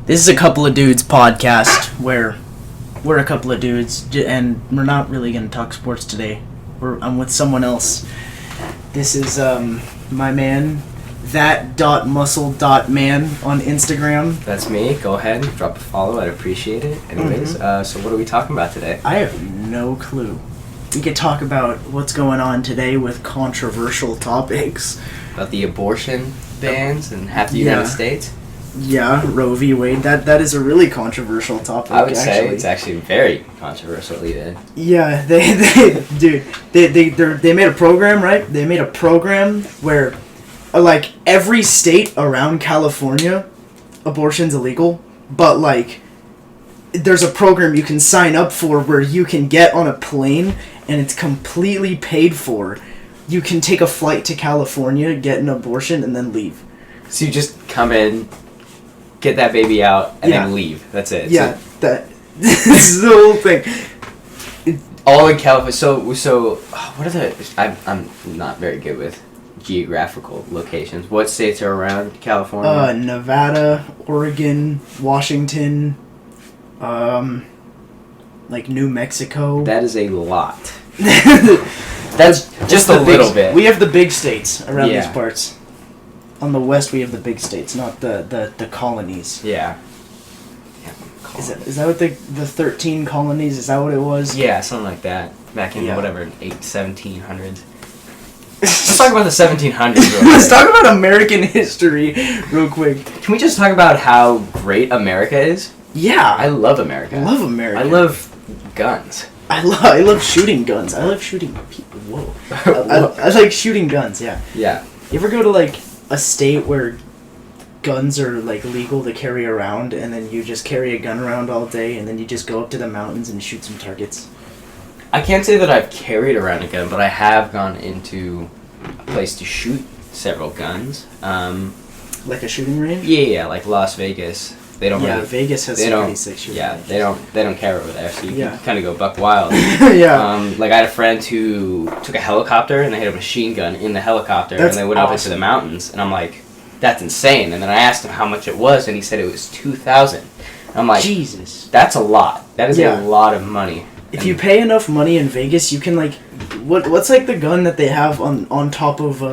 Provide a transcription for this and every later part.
This is a couple of dudes podcast where we're a couple of dudes and we're not really going to talk sports today. I'm with someone else. This is my man, that.muscle.man on Instagram. That's me. Go ahead, drop a follow. I'd appreciate it. Anyways, so what are we talking about today? I have no clue. We could talk about what's going on today with controversial topics. About the abortion bans in half the United States? Yeah, Roe v. Wade. That is a really controversial topic. I would say it's actually very controversial even. Yeah, they made a program, right? They made a program where, like, every state around California, abortion's illegal, but, like, there's a program you can sign up for where you can get on a plane and it's completely paid for. You can take a flight to California, get an abortion, and then leave. So you just come in, get that baby out, and then leave. That's it. Yeah, this is the whole thing. All in California. So what are the... I'm not very good with geographical locations. What states are around California? Nevada, Oregon, Washington, like New Mexico. That is a lot. That's just a little bit. We have the big states around these parts. On the west, we have the big states, not the colonies. Yeah. Is that what the 13 colonies, is that what it was? Yeah, something like that. Back in, 1700s. Let's talk about the 1700s. Let's talk about American history real quick. Can we just talk about how great America is? Yeah. I love America. I love America. I love guns. I love shooting guns. I love shooting people. Whoa. I like shooting guns, yeah. Yeah. You ever go to, like, a state where guns are, like, legal to carry around, and then you just carry a gun around all day, and then you just go up to the mountains and shoot some targets? I can't say that I've carried around a gun, but I have gone into a place to shoot several guns. Like a shooting range? Yeah, like Las Vegas. They don't really, Vegas has some pretty sick shooting ranges. they don't care over there, so you can kind of go buck wild. Yeah. Like I had a friend who took a helicopter and they had a machine gun in the helicopter and they went up into the mountains, and I'm like, that's insane. And then I asked him how much it was, and he said it was $2,000. I'm like, Jesus, that's a lot. That is a lot of money. If you pay enough money in Vegas, you can, like, what's like the gun that they have on top of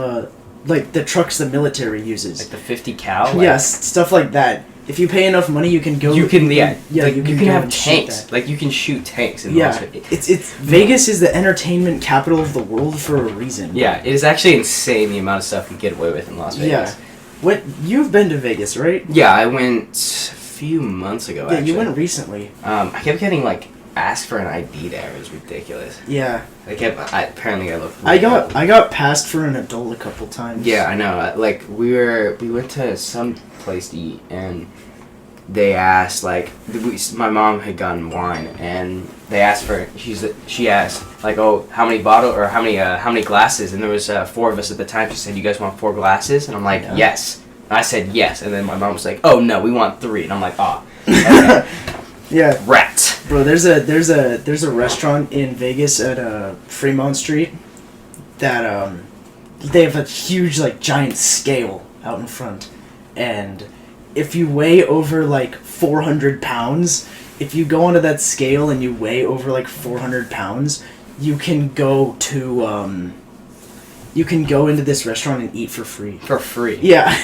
like the trucks the military uses, like the 50 cal. Like, yes, stuff like that. If you pay enough money, you can go. You can like, you can have tanks. Like you can shoot tanks in Las Vegas. It's Vegas is the entertainment capital of the world for a reason. Yeah, it is actually insane the amount of stuff you get away with in Las Vegas. Yeah. You've been to Vegas, right? Yeah, I went a few months ago. Yeah, actually. you went recently. I kept getting like asked for an ID there. It was ridiculous. Yeah. Apparently I looked. I got passed for an adult a couple times. Yeah, I know. Like we went to some place to eat, and they asked, like, my mom had gotten wine, and they asked for, she asked, like, oh, how many glasses, and there was 4 of us at the time. She said, you guys want 4 glasses? And I'm like, yes. And I said yes, and then my mom was like, oh no, we want 3, and I'm like, oh, okay. Yeah, rats. Bro, there's a restaurant in Vegas at Fremont Street that they have a huge, like, giant scale out in front, and if you weigh over, like, 400 pounds, if you go onto that scale and you weigh over, like, 400 pounds, you can go to into this restaurant and eat for free. For free? Yeah.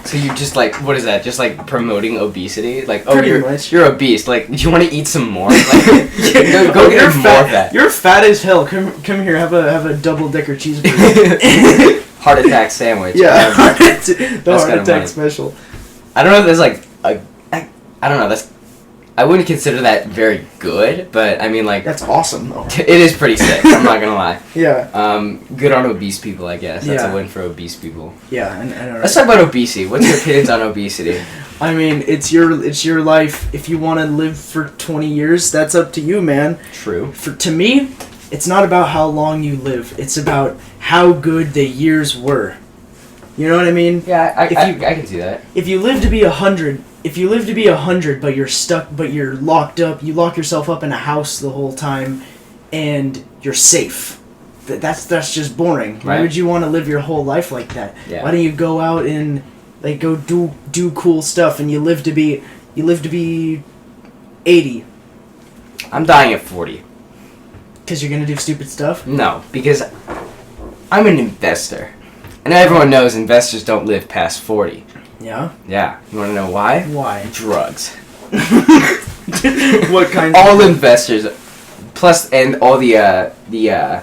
So you just, like, what is that? Just, like, promoting obesity? Like, oh, pretty much. You're obese. Like, do you want to eat some more? Like, go get more of that. You're fat as hell. Come here. Have a double-decker cheeseburger. Heart attack sandwich. Yeah. The heart attack special. I don't know if there's, like, I don't know. I wouldn't consider that very good, but, I mean, like... That's awesome, though. It is pretty sick. I'm not gonna lie. Yeah. Good on obese people, I guess. That's a win for obese people. Yeah, and let's talk about obesity. What's your opinions on obesity? I mean, it's your life. If you want to live for 20 years, that's up to you, man. True. To me, it's not about how long you live. It's about how good the years were. You know what I mean? Yeah, I can see that. If you live to be 100, but you're stuck, but you're locked up, you lock yourself up in a house the whole time, and you're safe. That's just boring. Why would you want to live your whole life like that? Yeah. Why don't you go out and, like, go do cool stuff, and you live to be You live to be 80. I'm dying at 40. Because you're gonna do stupid stuff? No, because I'm an investor. And everyone knows investors don't live past 40. Yeah? Yeah. You want to know why? Why? Drugs. What kind All investors, plus, and all the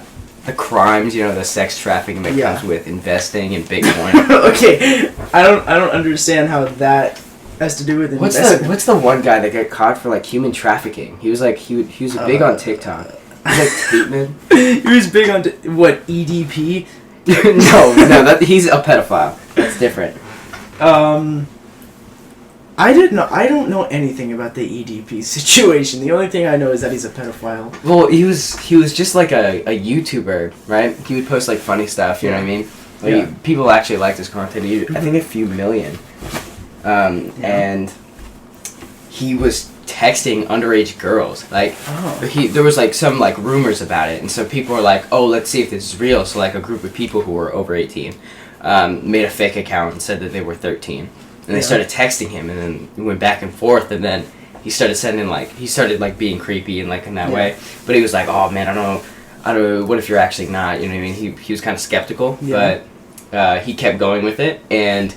crimes, you know, the sex trafficking that comes with investing in Bitcoin. Okay, I don't understand how that has to do with investing. What's the one guy that got caught for like human trafficking? He was like he was big on TikTok. He's like Tateman. He was big on what, EDP? no, he's a pedophile. That's different. I don't know anything about the EDP situation. The only thing I know is that he's a pedophile. Well, he was just like a YouTuber, right? He would post like funny stuff. You know what I mean? Like people actually liked his content. I think a few million. And he was texting underage girls. Like there was like some like rumors about it, and so people were like, "Oh, let's see if this is real." So like a group of people who were over 18 made a fake account and said that they were 13. And they started texting him, and then it went back and forth, and then he started being creepy and like in that way. But he was like, "Oh man, I don't know. What if you're actually not?" You know what I mean? He was kind of skeptical, but he kept going with it, and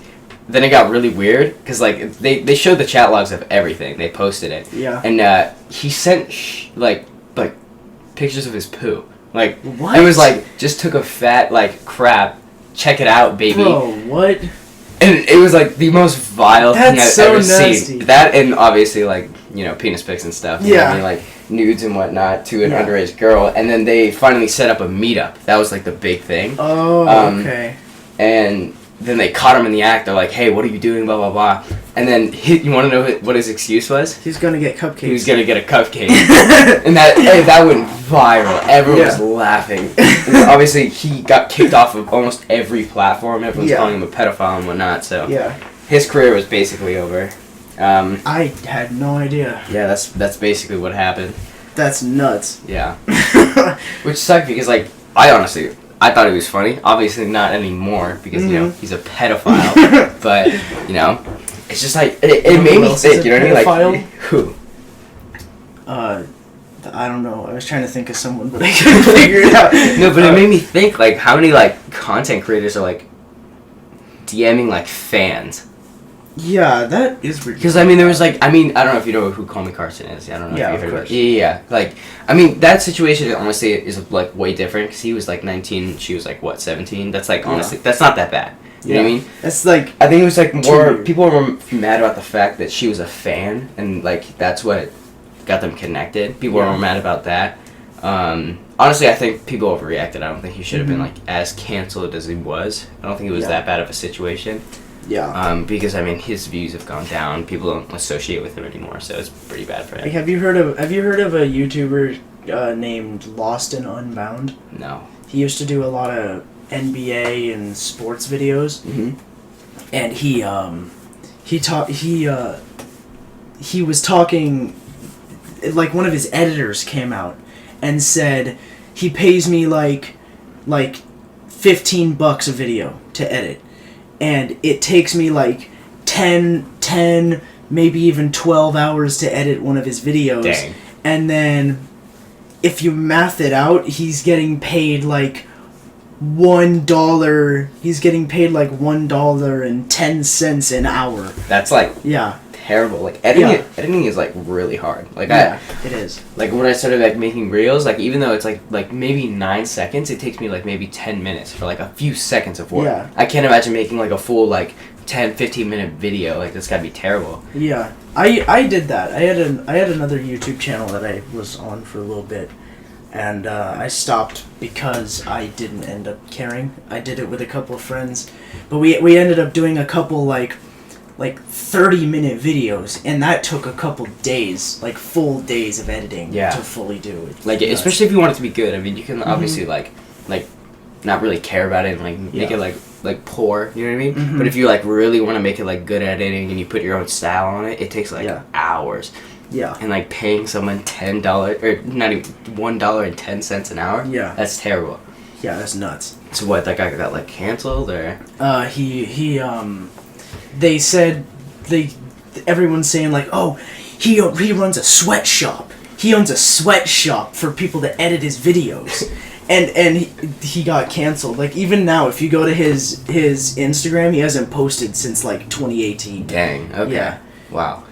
then it got really weird because like they showed the chat logs of everything. They posted it, and he sent like pictures of his poo. Like what? It was like just took a fat like crap. Check it out, baby. Bro, what? And it was like the most vile thing I've ever nasty. seen. That and obviously like, you know, penis pics and stuff. You know what I mean? Like nudes and whatnot to an underage girl. And then they finally set up a meetup. That was like the big thing. Oh, okay. And then they caught him in the act. They're like, "Hey, what are you doing? Blah blah blah." And then you want to know what his excuse was? He's gonna get cupcakes. He was gonna get a cupcake, and that went viral. Everyone was laughing. And obviously, he got kicked off of almost every platform. Everyone's calling him a pedophile and whatnot. So his career was basically over. I had no idea. Yeah, that's basically what happened. That's nuts. Yeah, which sucked because like I thought he was funny. Obviously not anymore because you know he's a pedophile. But you know, it's just like it made me think. You know what I mean? Like who? I don't know. I was trying to think of someone, but I couldn't figure it out. No, but it made me think like how many like content creators are like DMing like fans. Yeah, that is ridiculous. Because I mean, there was like I don't know if you know who Call Me Carson is. I don't know if you've heard of it. Yeah. Like I mean, that situation honestly is like way different because he was like 19, she was like what 17. That's like honestly, that's not that bad. You know what I mean? That's like I think it was like more people were mad about the fact that she was a fan and like that's what got them connected. People were more mad about that. Honestly, I think people overreacted. I don't think he should have been like as canceled as he was. I don't think it was that bad of a situation. Yeah. Because I mean, his views have gone down. People don't associate with him anymore, so it's pretty bad for him. Like, have you heard of a YouTuber named Lost and Unbound? No. He used to do a lot of NBA and sports videos, and he was talking. Like one of his editors came out and said he pays me like $15 a video to edit. And it takes me like 10, maybe even 12 hours to edit one of his videos. Dang. And then if you math it out, he's getting paid like $1. He's getting paid like $1.10 an hour. That's like terrible. Like editing is like really hard. Like it is. Like when I started like making reels, like even though it's like maybe 9 seconds, it takes me like maybe 10 minutes for like a few seconds of work. Yeah. I can't imagine making like a full like 10-15 minute video. Like that's gotta be terrible. Yeah. I did that. I had another YouTube channel that I was on for a little bit. And I stopped because I didn't end up caring. I did it with a couple of friends, but we ended up doing a couple like 30-minute videos, and that took a couple days, like full days of editing to fully do it. Like especially if you want it to be good. I mean, you can obviously like not really care about it and like make it like poor. You know what I mean? But if you like really want to make it like good editing and you put your own style on it, it takes like hours. Yeah. And like paying someone $10 or not even $1.10 an hour. Yeah. That's terrible. Yeah, that's nuts. So what? That guy got like canceled or? They said everyone's saying like, oh, he runs a sweatshop. He owns a sweatshop for people to edit his videos. And he got canceled. Like, even now, if you go to his Instagram, he hasn't posted since, like, 2018. Dang, okay. Yeah. Wow.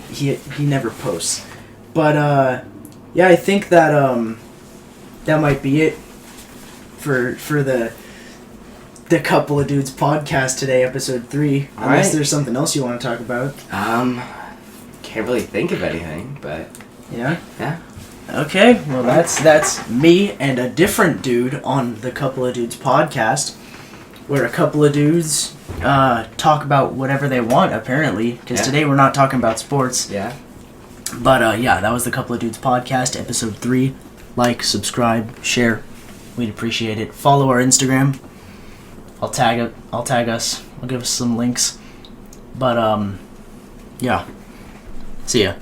He never posts. But, yeah, I think that, that might be it for the Couple of Dudes podcast today, episode 3. All Unless right. there's something else you want to talk about. Can't really think of anything, but... Yeah? Yeah. Okay, well that's me and a different dude on the Couple of Dudes podcast, where a couple of dudes talk about whatever they want, apparently, because today we're not talking about sports. Yeah. But yeah, that was the Couple of Dudes podcast, episode 3. Like, subscribe, share. We'd appreciate it. Follow our Instagram. I'll tag us. I'll give us some links. But yeah. See ya.